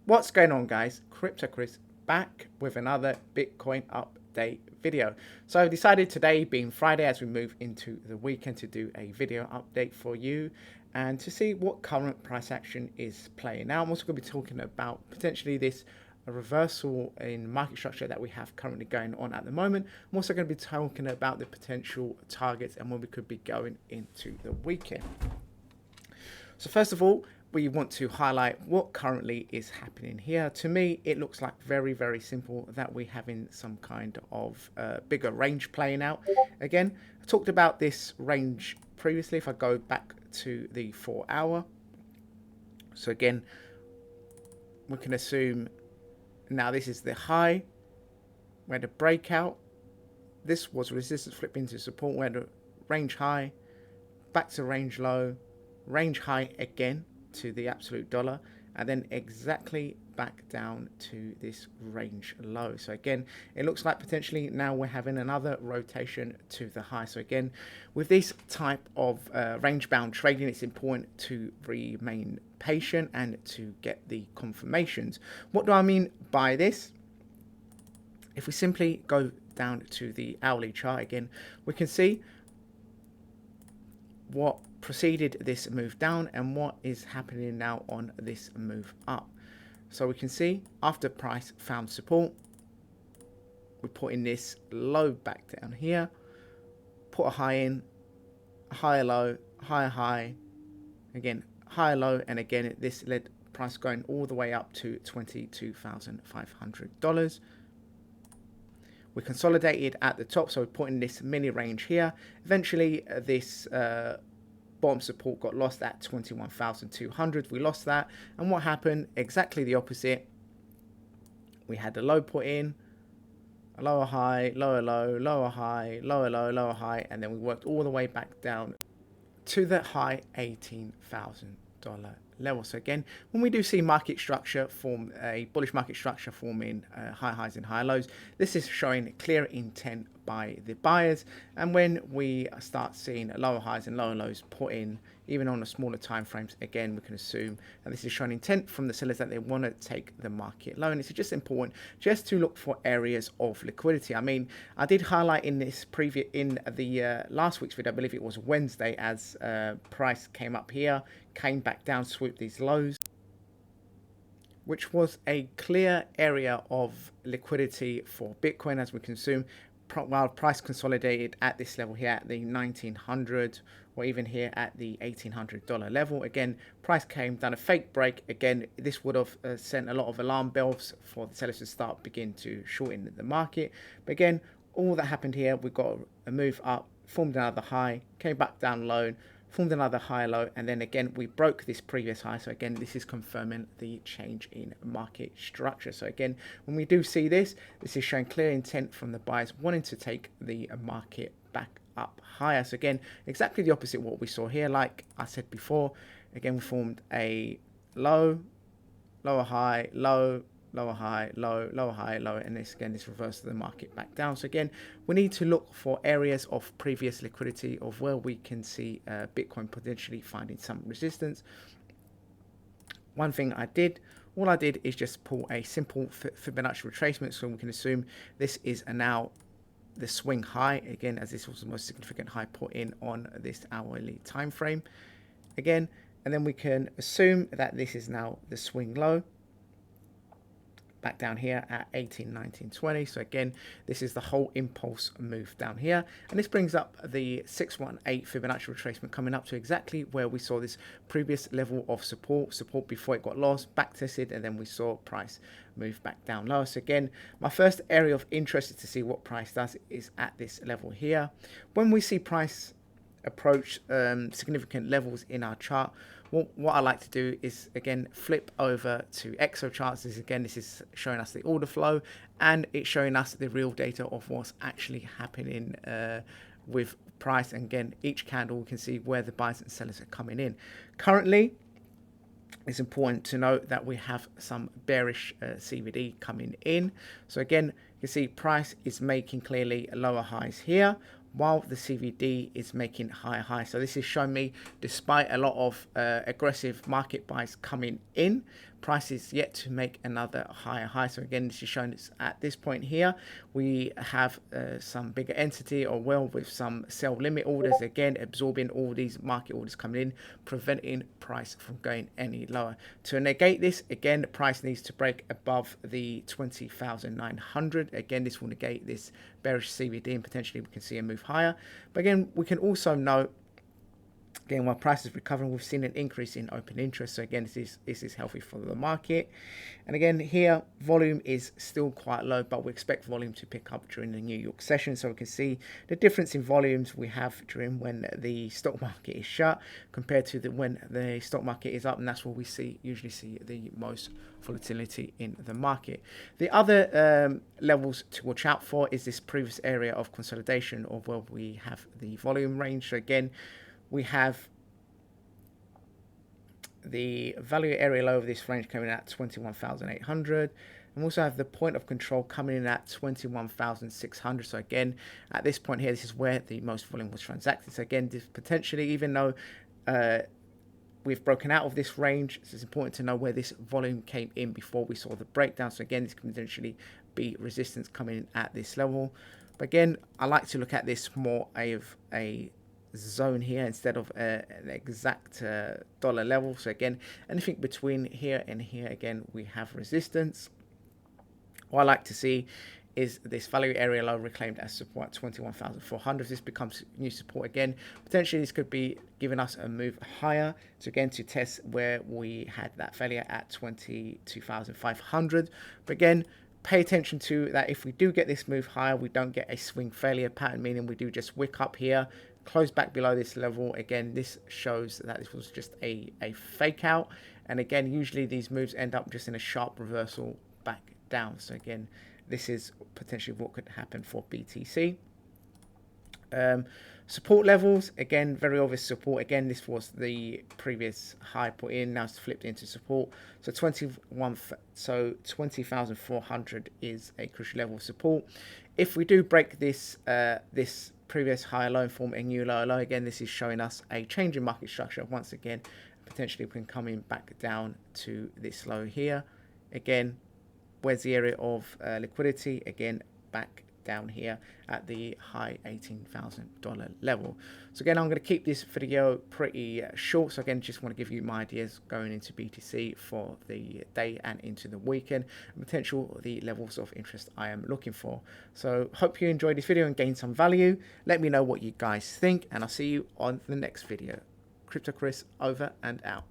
What's going on, guys? Crypto Chris back with another Bitcoin update video. So I decided today, being Friday, as we move into the weekend, to do a video update for you and to see what current price action is playing. Now I'm also going to be talking about potentially this reversal in market structure that we have currently going on at the moment. I'm also going to be talking about the potential targets and when we could be going into the weekend. So first of all, we want to highlight what currently is happening here. To me, it looks like very, very simple that we're having some kind of bigger range playing out. Again, I talked about this range previously. If I go back to the 4 hour. So again, we can assume now this is the high. We had a breakout. This was resistance, flip into support. We had a range high, back to range low, range high again to the absolute dollar, and then exactly back down to this range low. So again, it looks like potentially now we're having another rotation to the high. So again, with this type of range bound trading, it's important to remain patient and to get the confirmations. What do I mean by this? If we simply go down to the hourly chart again, we can see what preceded this move down and what is happening now on this move up. So we can see after price found support, we're putting this low back down here, put a high in, a higher low, higher high, again higher low, and again this led price going all the way up to $22,500. We consolidated at the top, so we're putting this mini range here. Eventually this bottom support got lost at 21,200. We lost that, and what happened? Exactly the opposite. We had a low put in, a lower high, lower low, lower high, lower low, lower high, and then we worked all the way back down to the high $18,000 level. So again, when we do see market structure form, a bullish market structure forming high highs and high lows, this is showing clear intent by the buyers. And when we start seeing lower highs and lower lows put in, even on the smaller time frames, again, we can assume that this is showing intent from the sellers that they want to take the market low. And it's just important just to look for areas of liquidity. I mean, I did highlight in this preview in the last week's video, I believe it was Wednesday, as price came up here, came back down, swooped these lows, which was a clear area of liquidity for Bitcoin as we consume, while price consolidated at this level here at the 1900 or even here at the $1,800 level. Again, price came down a fake break. Again, this would have sent a lot of alarm bells for the sellers to begin to shorten the market. But again, all that happened here, we got a move up, formed another high, came back down low, formed another high low, and then again we broke this previous high. So again, this is confirming the change in market structure. So again, when we do see this, this is showing clear intent from the buyers wanting to take the market back up higher. So again, exactly the opposite of what we saw here. Like I said before, again we formed a low, lower high, low, lower high, low, lower high, low, and this again, this reversed the market back down. So again, we need to look for areas of previous liquidity of where we can see Bitcoin potentially finding some resistance. One thing all I did is just pull a simple Fibonacci retracement, so we can assume this is now the swing high again, as this was the most significant high put in on this hourly time frame again, and then we can assume that this is now the swing low back down here at 18, 19, 20. So again, this is the whole impulse move down here, and this brings up the 618 Fibonacci retracement coming up to exactly where we saw this previous level of support before it got lost, back tested, and then we saw price move back down lower. So again, my first area of interest is to see what price does is at this level here. When we see price approach significant levels in our chart, what I like to do is again flip over to XO charts. This is showing us the order flow, and it's showing us the real data of what's actually happening with price. And again, each candle we can see where the buyers and sellers are coming in. Currently, it's important to note that we have some bearish CVD coming in. So again, you can see price is making clearly lower highs here, while the CVD is making higher highs. So this is showing me, despite a lot of aggressive market buys coming in, price is yet to make another higher high. So again, this is showing us at this point here, we have some bigger entity or well with some sell limit orders, again absorbing all these market orders coming in, preventing price from going any lower. To negate this, again, the price needs to break above the 20,900. Again, this will negate this bearish CVD and potentially we can see a move higher. But again, we can also note, again, while price is recovering, we've seen an increase in open interest. So again, this is healthy for the market. And again, here, volume is still quite low, but we expect volume to pick up during the New York session. So we can see the difference in volumes we have during when the stock market is shut compared to when the stock market is up. And that's where we usually see the most volatility in the market. The other levels to watch out for is this previous area of consolidation of where we have the volume range. So again, we have the value area low of this range coming in at 21,800. And we also have the point of control coming in at 21,600. So again, at this point here, this is where the most volume was transacted. So again, this potentially, even though we've broken out of this range, it's important to know where this volume came in before we saw the breakdown. So again, this can potentially be resistance coming in at this level. But again, I like to look at this more of a zone here instead of an exact dollar level. So again, anything between here and here, again, we have resistance. What I like to see is this value area low reclaimed as support at 21,400. If this becomes new support again, potentially this could be giving us a move higher. So again, to test where we had that failure at 22,500. But again, pay attention to that. If we do get this move higher, we don't get a swing failure pattern, meaning we do just wick up here, close back below this level. Again, this shows that this was just a fake out. And again, usually these moves end up just in a sharp reversal back down. So again, this is potentially what could happen for BTC. Support levels, again, very obvious support. Again, this was the previous high put in, now it's flipped into support. So 20,400 is a crucial level of support. If we do break this this previous higher low and form a new lower low, again, this is showing us a change in market structure. Once again, potentially we can come in back down to this low here. Again, where's the area of liquidity? Again, back down here at the high $18,000 level. So again, I'm going to keep this video pretty short. So again, just want to give you my ideas going into BTC for the day and into the weekend, and potential the levels of interest I am looking for. So hope you enjoyed this video and gained some value. Let me know what you guys think, and I'll see you on the next video. Crypto Chris over and out.